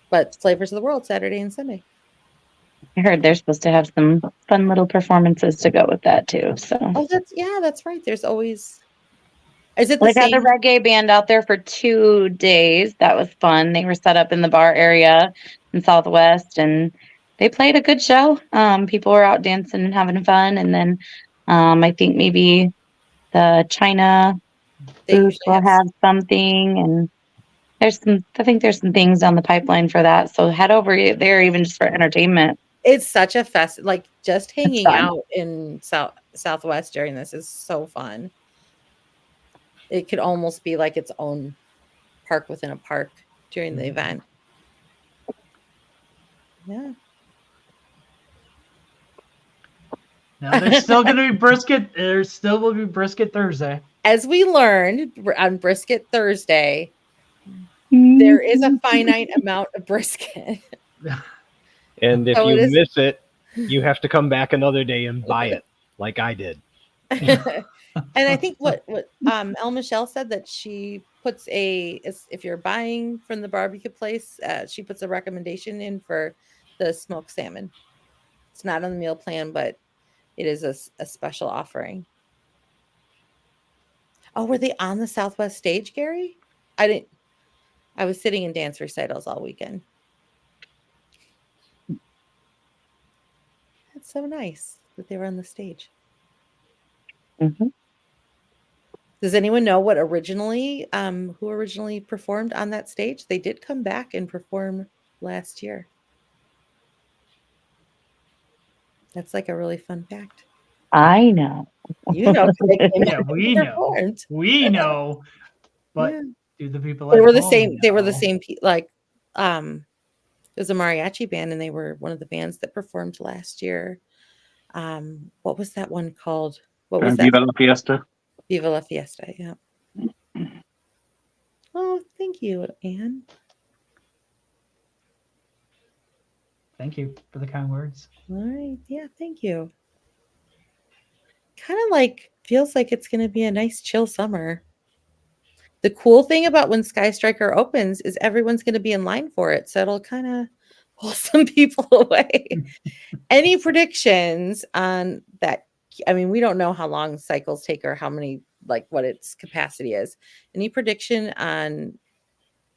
But Flavors of the World Saturday and Sunday.
I heard they're supposed to have some fun little performances to go with that too. So
that's right. There's always. Is it the
they had
same?
the reggae band out there for 2 days. That was fun. They were set up in the bar area in Southwest, and they played a good show. People were out dancing and having fun. And then I think maybe the China booth will have something, and I think there's some things on the pipeline for that. So head over there even just for entertainment.
It's such a fest. Like just hanging out in Southwest during this is so fun. It could almost be like its own park within a park during the event. Yeah.
Now there's still going to be brisket. There still will be brisket Thursday.
As we learned on brisket Thursday, there is a finite amount of brisket.
And if you miss it, you have to come back another day and buy it, like I did.
And I think what El Michelle said, that she puts if you're buying from the barbecue place, she puts a recommendation in for the smoked salmon. It's not on the meal plan, but it is a special offering. Oh, were they on the Southwest stage, Gary? I was sitting in dance recitals all weekend. That's so nice that they were on the stage.
Mm-hmm.
Does anyone know what who originally performed on that stage? They did come back and perform last year. That's like a really fun fact.
I know.
You know.
Yeah, we know. We know. But do the people
they were the same? They were the same. Like, it was a mariachi band, and they were one of the bands that performed last year. What was that one called? What was that?
Viva la Fiesta.
Viva la Fiesta. Yeah. Oh, thank you, Anne.
Thank you for the kind words.
All right. Yeah, thank you. Kind of feels like it's going to be a nice chill summer. The cool thing about when Sky Striker opens is everyone's going to be in line for it. So it'll kind of pull some people away. Any predictions on that? I mean, we don't know how long cycles take or how many, what its capacity is. Any prediction on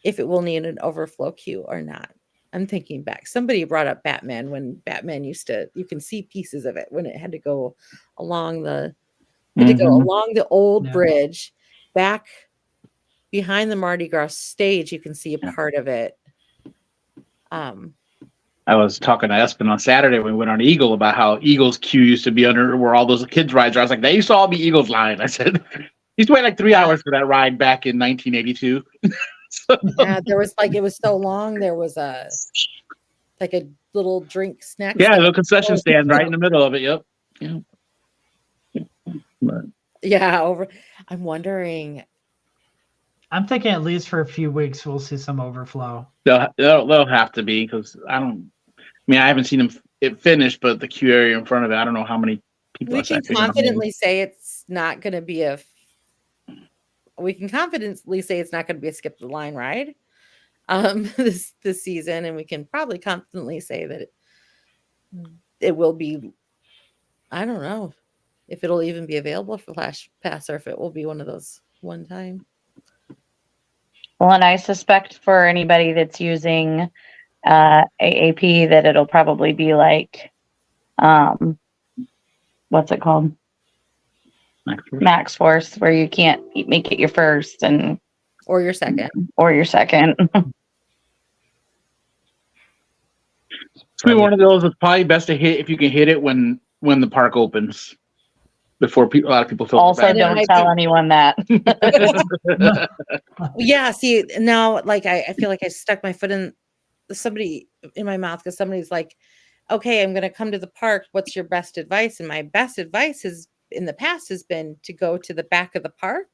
if it will need an overflow queue or not? I'm thinking back. Somebody brought up Batman, when Batman you can see pieces of it when it had to go along the old bridge back behind the Mardi Gras stage. You can see a part of it.
I was talking to Espen on Saturday when we went on Eagle about how Eagle's queue used to be under where all those kids rides are. I was like, they used to all be Eagle's line. I said, used to wait 3 hours for that ride back in 1982.
Yeah, there was it was so long. There was a little drink snack.
Yeah, a little concession stand right in the middle of it. Yep.
Yeah. I'm wondering.
I'm thinking at least for a few weeks we'll see some overflow.
They'll have to be, because I haven't seen it finished, but the queue area in front of it, I don't know how many people.
We can confidently say it's not going to be a skip the line ride this season, and we can probably confidently say that it will be. I don't know if it'll even be available for Flash Pass, or if it will be one of those one time.
Well, and I suspect for anybody that's using AAP that it'll probably be what's it called? Max Force, where you can't make it your first
or your second.
It's gonna be one of those that's probably best to hit if you can hit it when the park opens, before a lot of people feel.
Also, don't tell anyone that.
Yeah, see, now I feel like I stuck my foot in somebody in my mouth because somebody's like, okay, I'm going to come to the park. What's your best advice? And my best advice has in the past has been to go to the back of the park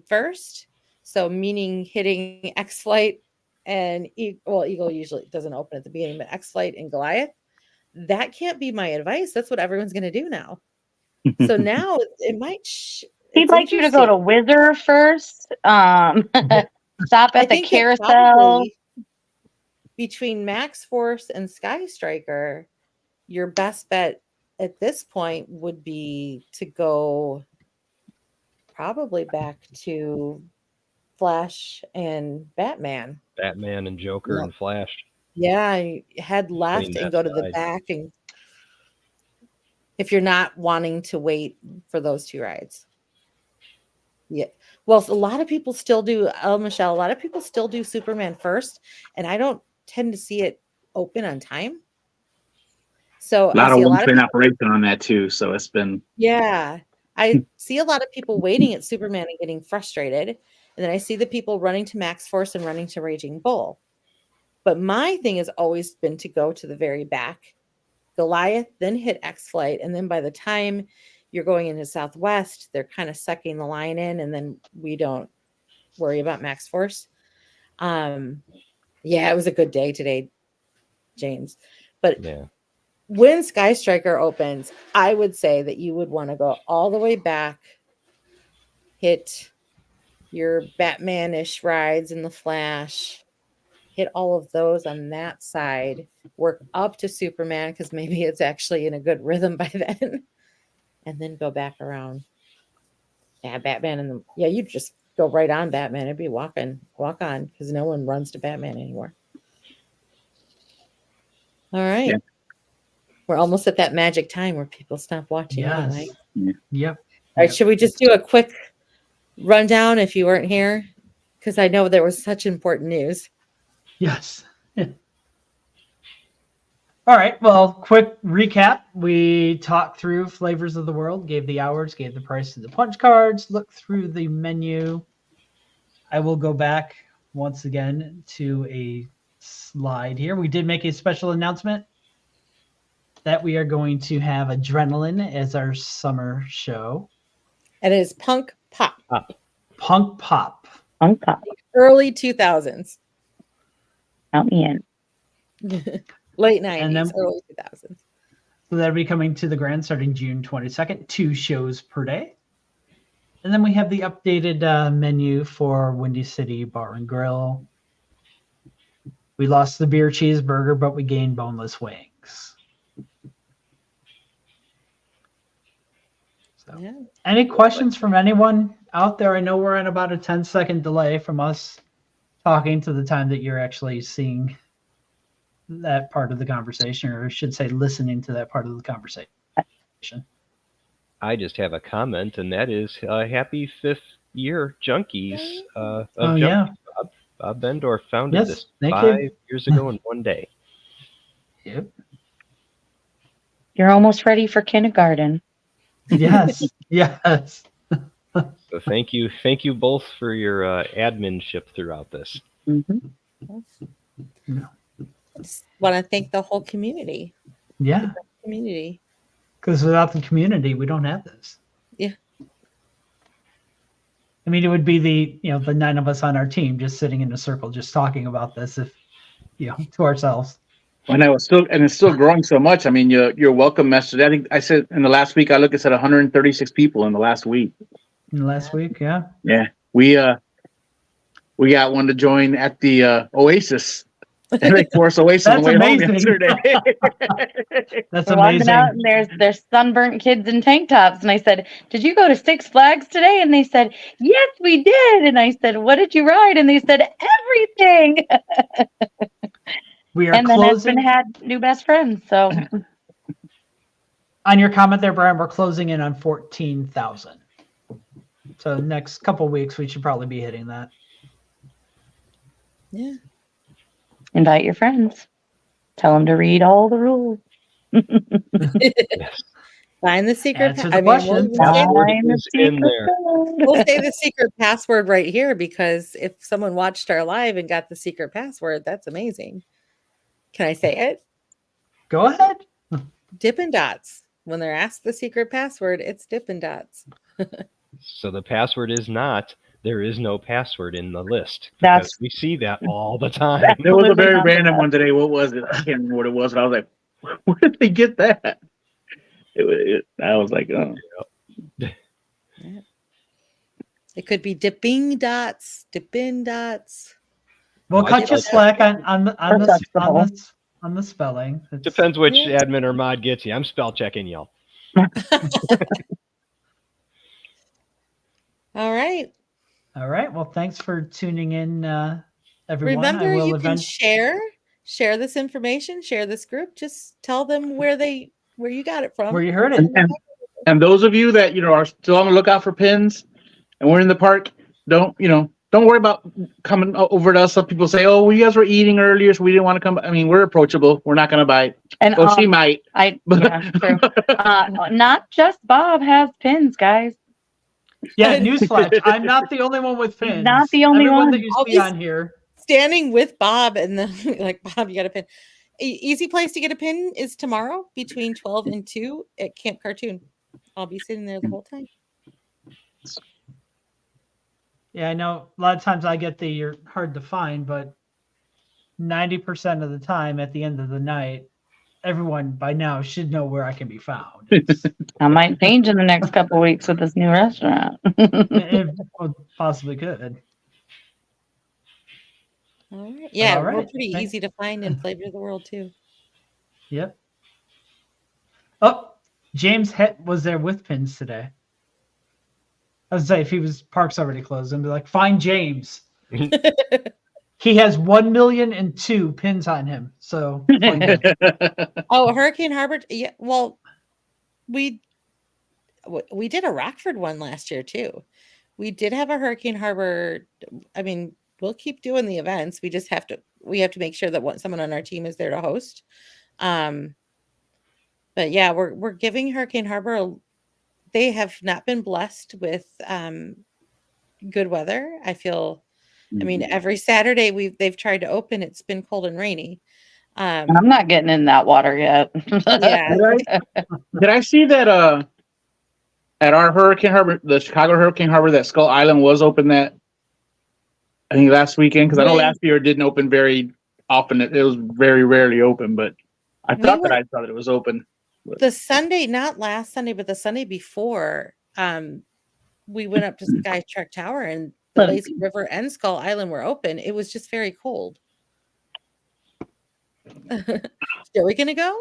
first. So meaning hitting X Flight and Eagle usually doesn't open at the beginning, but X Flight and Goliath. That can't be my advice. That's what everyone's going to do now. So now it might.
He'd like you to go to Wizard first. Stop at the carousel.
Between Max Force and Sky Striker, your best bet at this point would be to go probably back to Flash and Batman.
Batman and Joker and Flash.
Yeah, head left and go to the back. And if you're not wanting to wait for those two rides. Yeah. Well, a lot of people still do, Michelle, a lot of people still do Superman first, and I don't tend to see it open on time. So
a lot of operation on that too. So it's been
I see a lot of people waiting at Superman and getting frustrated, and then I see the people running to Max Force and running to Raging Bull. But my thing has always been to go to the very back, Goliath, then hit X Flight, and then by the time you're going into Southwest, they're kind of sucking the line in, and then we don't worry about Max Force. It was a good day today, James. But when Sky Striker opens, I would say that you would want to go all the way back, hit your Batman-ish rides in the Flash, hit all of those on that side, work up to Superman because maybe it's actually in a good rhythm by then, and then go back around. Yeah, Batman and you just go right on Batman. It'd be walk on because no one runs to Batman anymore. All right. Yeah. We're almost at that magic time where people stop watching.
Yes.
Anyway.
Yeah. Yep.
All right. Should we just do a quick rundown if you weren't here? Because I know there was such important news.
Yes. Yeah. All right. Well, quick recap. We talked through Flavors of the World, gave the hours, gave the price of the punch cards, looked through the menu. I will go back once again to a slide here. We did make a special announcement that we are going to have Adrenaline as our summer show.
And it is Punk Pop.
Punk Pop.
Punk Pop.
Early 2000s.
Count me in.
Late 90s, early 2000s.
So that'll be coming to the Grand starting June 22nd, 2 shows per day. And then we have the updated menu for Windy City Bar and Grill. We lost the beer cheeseburger, but we gained boneless wings. So, any questions from anyone out there? I know we're at about a 10-second delay from us talking to the time that you're actually seeing that part of the conversation, or I should say listening to that part of the conversation.
I just have a comment, and that is happy 5th year Junkies.
Yeah.
Bob Bendorf founded this 5 years ago in one day.
Yep.
You're almost ready for kindergarten.
Yes. Yes.
So thank you both for your adminship throughout this.
Mm-hmm.
Just want to thank the whole community.
Yeah.
Community.
Because without the community, we don't have this.
Yeah.
I mean, it would be the 9 of us on our team just sitting in a circle, just talking about this, if to ourselves.
And it's still growing so much. I mean, your welcome message. I think I said in the last week, I said 136 people in the last week.
In the last week, yeah.
Yeah, we got one to join at the Oasis. Lake Forest Oasis.
That's
on the way
amazing.
Home yesterday.
That's amazing. Out and there's sunburnt kids in tank tops, and I said, "Did you go to Six Flags today?" And they said, "Yes, we did." And I said, "What did you ride?" And they said, "Everything."
We are
and
closing.
then husband had new best friends. So,
on your comment there, Brian, we're closing in on 14,000. So next couple of weeks, we should probably be hitting that.
Yeah.
Invite your friends. Tell them to read all the rules.
Yes.
Find the secret.
Answer the question.
Password
Find the
is in
secret
there.
code.
We'll say the secret password right here because if someone watched our live and got the secret password, that's amazing. Can I say it?
Go ahead.
Dippin' Dots. When they're asked the secret password, it's Dippin' Dots.
So the password is not, there is no password in the list. Because we see that all the time.
There was a very
Absolutely not
random
that.
one today. What was it? I can't remember what it was. And I was like, where did they get that? I was like, oh.
Yeah. It could be Dipping Dots, Dippin' Dots.
We'll
Well, I
cut you
spell check.
slack on the spelling. It's-
Depends which
Yeah.
admin or mod gets you. I'm spell checking y'all.
All right.
All right. Well, thanks for tuning in, everyone.
Remember,
I will
you can share this information, share this group. Just tell them where you got it from.
where you heard it.
And those of you that are still on the lookout for pins, and we're in the park, don't worry about coming over to us. Some people say, "Oh, well, you guys were eating earlier, so we didn't want to come." I mean, we're approachable. We're not going to bite.
And
Well, she might.
yeah, true. Not just Bob has pins, guys.
Yeah, newsflash. I'm not the only one with pins.
Not the only
Everyone
one.
that you
I'll
see
be
on here.
standing with Bob and then like, Bob, you got a pin. Easy place to get a pin is tomorrow between 12 and 2 at Camp Cartoon. I'll be sitting there the whole time.
Yeah, I know a lot of times I get you're hard to find, but 90% of the time at the end of the night, everyone by now should know where I can be found.
I might change in the next couple weeks with this new restaurant.
It possibly could.
All right. Yeah,
all
we're
right.
pretty
Thanks.
easy to find in Flavor of the World too.
Yep. Oh, James Het was there with pins today. I would say if he was park's already closed, I'd be like, find James. He has 1,000,002 pins on him. So find him.
Oh, Hurricane Harbor. Yeah. Well, we did a Rockford one last year too. We did have a Hurricane Harbor. I mean, we'll keep doing the events. We just have to make sure that someone on our team is there to host. But yeah, we're giving Hurricane Harbor they have not been blessed with good weather. I feel I mean, every Saturday they've tried to open, it's been cold and rainy.
I'm not getting in that water yet.
Yeah.
Did I see that at our Hurricane Harbor, the Chicago Hurricane Harbor, that Skull Island was open I think last weekend? Because I know last year it didn't open very often. It was very rarely open, but I thought that it was open.
The Sunday, not last Sunday, but the Sunday before, we went up to Sky Trek Tower and the Lazy River and Skull Island were open. It was just very cold. Joey gonna go?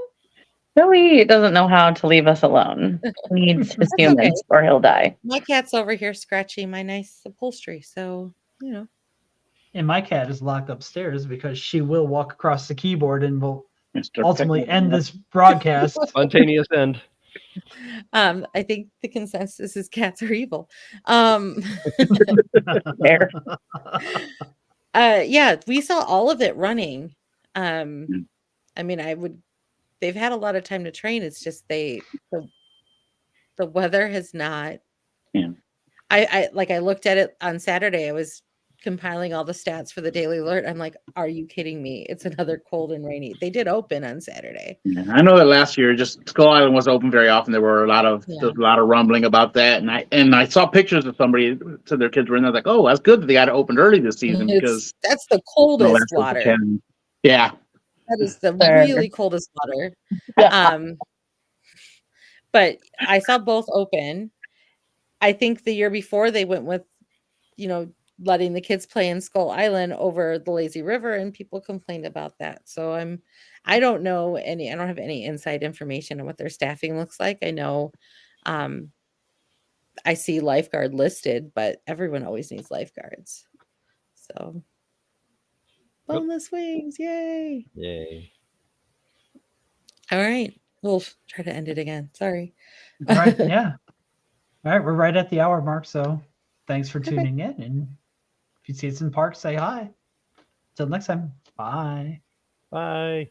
Joey doesn't know how to leave us alone. He needs his humans or he'll die.
My cat's over here scratching my nice upholstery, so you know.
And my cat is locked upstairs because she will walk across the keyboard and will ultimately end this broadcast.
Spontaneous end.
I think the consensus is cats are evil. Yeah, we saw all of it running. I mean, they've had a lot of time to train. It's just the weather has not.
Yeah.
I looked at it on Saturday. I was compiling all the stats for the Daily Alert. I'm like, are you kidding me? It's another cold and rainy. They did open on Saturday.
Yeah, I know that last year, just Skull Island wasn't open very often. There were a lot of rumbling about that, and I saw pictures of somebody said their kids were in there. Like, oh, that's good that they got it opened early this season because
that's the coldest water.
Yeah,
that is the really coldest water. But I saw both open. I think the year before they went with, letting the kids play in Skull Island over the Lazy River, and people complained about that. So I don't know I don't have any inside information on what their staffing looks like. I know I see lifeguard listed, but everyone always needs lifeguards. So boneless wings, yay.
Yay.
All right. We'll try to end it again. Sorry.
All right. Yeah. All right. We're right at the hour mark. So thanks for tuning in. And if you see us in park, say hi. Till next time. Bye.
Bye.